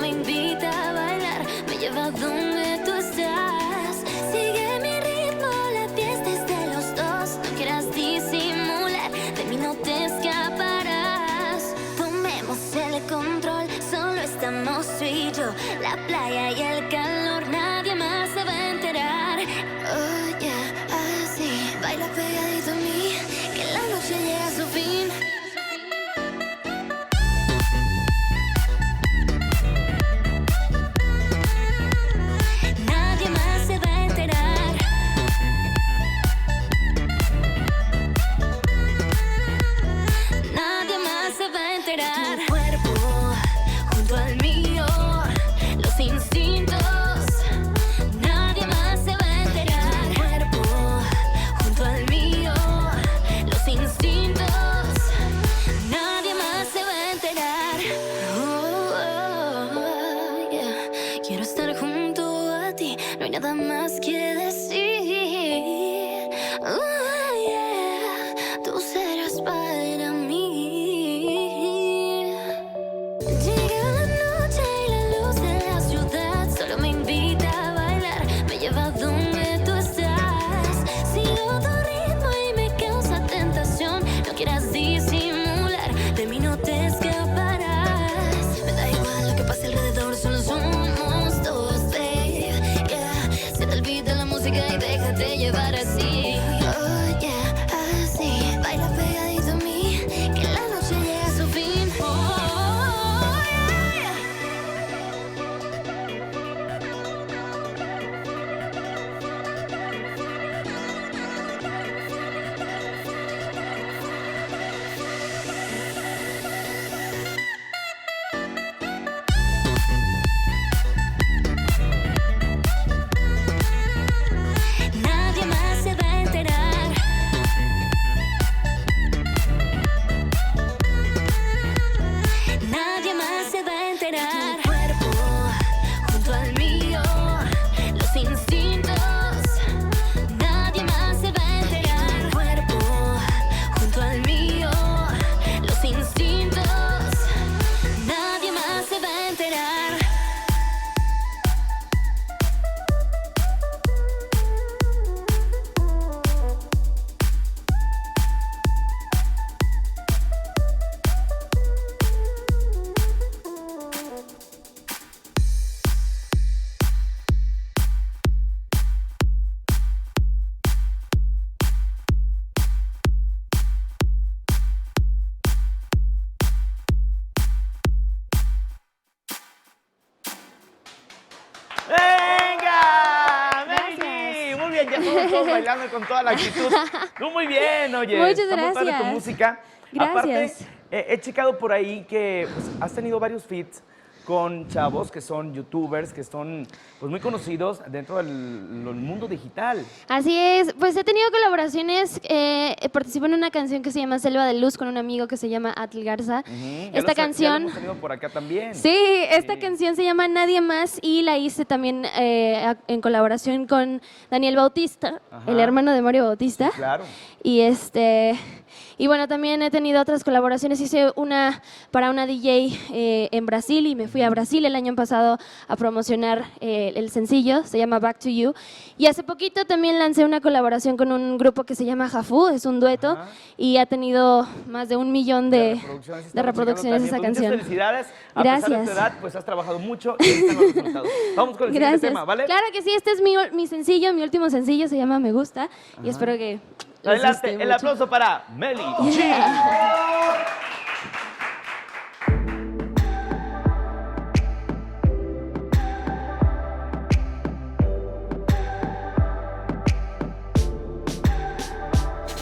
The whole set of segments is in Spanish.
me invita a bailar, me lleva donde tú estás. Sigue mi ritmo, la fiesta es de los dos. No quieras disimular, de mí no te escaparás. Tomemos el control, solo estamos tú y yo. La playa y el calor, nadie más se va a enterar. Oh yeah, así, baila pegadito a mí, que la noche llega a su fin. Nadie más se va a enterar. Nadie más se va a enterar. Tu cuerpo junto al mío, los instintos. Nadie más se va a enterar. Tu cuerpo junto al mío, los instintos. Nadie más se va a enterar. Yeah. Quiero estar junto a ti, no hay nada más que decir. Yeah. Tú serás para mí. Llega la noche y la luz de la ciudad solo me invita a bailar, me lleva donde tú estás. Sigo tu ritmo y me causa tentación. No quieras disimular, de mí no te escaparás. Me da igual lo que pase alrededor, solo somos dos, babe. Yeah. Se te olvida la música y déjate llevar así. Oh yeah, así, baila pegadito a mí, que la noche llega a su fin. Oh yeah. Nadie más se va a enterar. Nadie más se va a enterar. Tu cuerpo junto al mío, los instintos. Nadie más se va a enterar. Tu cuerpo junto al mío, los instintos. Nadie más se va a enterar. ¡Venga! ¡Meli! Muy bien, ya todos bailando con toda la actitud. Tú muy bien, oye. Muchas Está muy padre tu gracias. música. Gracias. Aparte, he checado por ahí que pues, has tenido varios feats con chavos que son youtubers, que son pues, muy conocidos dentro del mundo digital. Así es, pues he tenido colaboraciones, participé en una canción que se llama Selva de Luz con un amigo que se llama Atl Garza. Ya Esta ya canción, lo hemos tenido por acá también. sí, esta canción se llama Nadie Más y la hice también en colaboración con Daniel Bautista, Ajá. el hermano de Mario Bautista. Sí, claro. Y bueno, también he tenido otras colaboraciones. Hice una para una DJ en Brasil y me fui a Brasil el año pasado a promocionar el sencillo, se llama Back to You. Y hace poquito también lancé una colaboración con un grupo que se llama Jafú, es un dueto, Ajá. y ha tenido más de 1 millón de Estamos reproducciones checando esa también. Pues canción. muchas felicidades. A Gracias. pesar de tu edad, pues has trabajado mucho y ahí están los resultados. Vamos con el siguiente Gracias. tema, ¿vale? Claro que sí, este es mi sencillo, mi último sencillo, se llama Me Gusta, y espero que les Adelante, guste el mucho. aplauso para Meli G.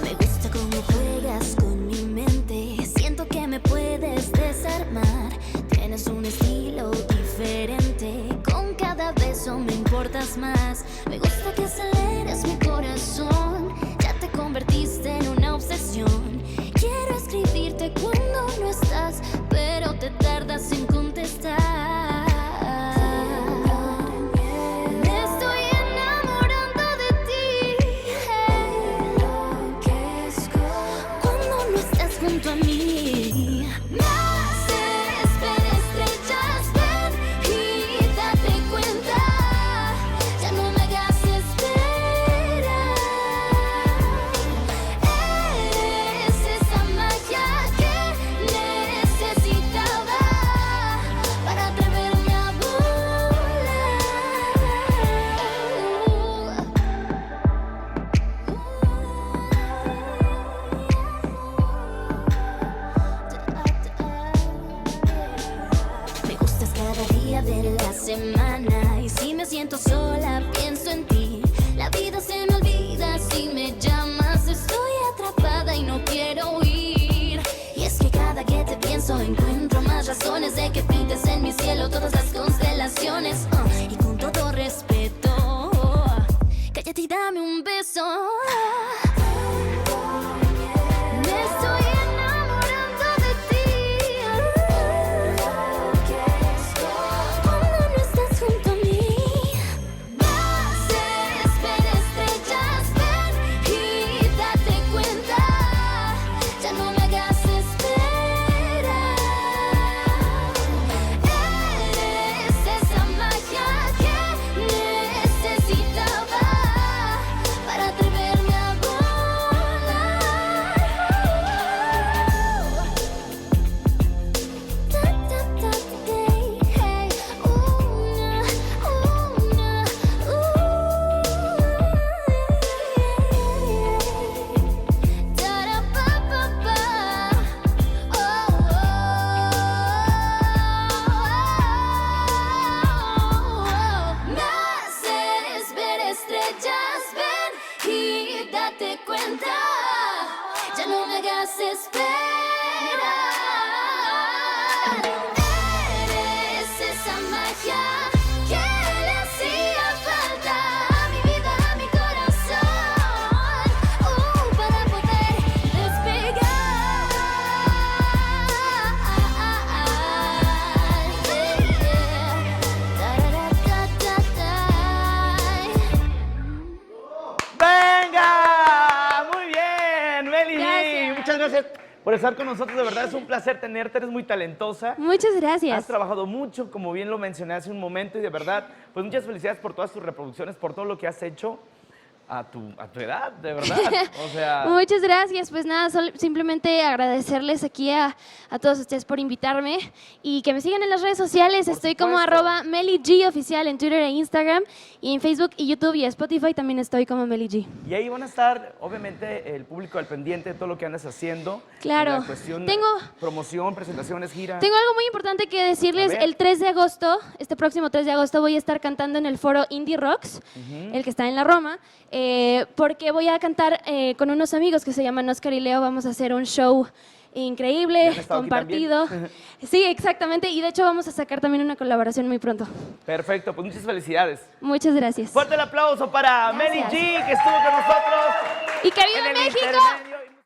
Me gusta cómo juegas con mi mente. Siento que me puedes desarmar. Tienes un estilo diferente. Con cada beso me importas más. Me gusta que aceleres mi corazón. Ya te convertiste en una obsesión. Quiero escribirte cuando no estás, pero te tardas en contestar. Me estoy enamorando de ti. Cuando no estás junto a mí, me haces ver estrellas, ven semana. Y si me siento sola, pienso en ti. La vida se me olvida si me llamas. Estoy atrapada y no quiero huir. Y es que cada que te pienso encuentro más razones de que pintes en mi cielo todas las constelaciones. Y con todo respeto, cállate y dame un beso. Me estoy enamorando de ti. Cuando no estás junto a mí. Bases, ven estrellas, ven y date cuenta. Ya no me hagas esperar. Eres esa magia que necesitaba para atreverme a volar. Ta, ta, ta, hey, hey, Tara, pa, pa, pa. Me haces ver estrellas, ven y date cuenta. Ya no me hagas esperar. Eres esa magia que le hacía falta a mi vida, a mi corazón, para poder despegar. ¡Venga! Muy bien, Meli G. Gracias. Muchas gracias por estar con nosotros. De verdad es un placer tenerte. Eres muy talentosa. Muchas Has gracias. trabajado mucho, como bien lo mencioné hace un momento, y de verdad, pues muchas felicidades por todas tus reproducciones, por todo lo que has hecho a tu edad, de verdad. O sea, Muchas gracias. Pues nada, simplemente agradecerles aquí a todos ustedes por invitarme y que me sigan en las redes sociales. Por Estoy como supuesto. @MeliG oficial en Twitter e Instagram, y en Facebook y YouTube y Spotify también estoy como Meli G. y ahí van a estar, obviamente, el público al pendiente de todo lo que andas haciendo. Claro. En la cuestión promoción, presentaciones, gira. Tengo algo muy importante que decirles. A ver. El 3 de agosto, este próximo 3 de agosto, voy a estar cantando en el foro Indie Rocks, el que está en la Roma, porque voy a cantar con unos amigos que se llaman Oscar y Leo. Vamos a hacer un show increíble, ¿Ya han estado aquí compartido. también? Sí, exactamente. Y de hecho vamos a sacar también una colaboración muy pronto. Perfecto, pues muchas felicidades. Muchas gracias. Fuerte el aplauso para Meli Gracias. G, que estuvo con nosotros. ¡Y que viva en el México! intermedio.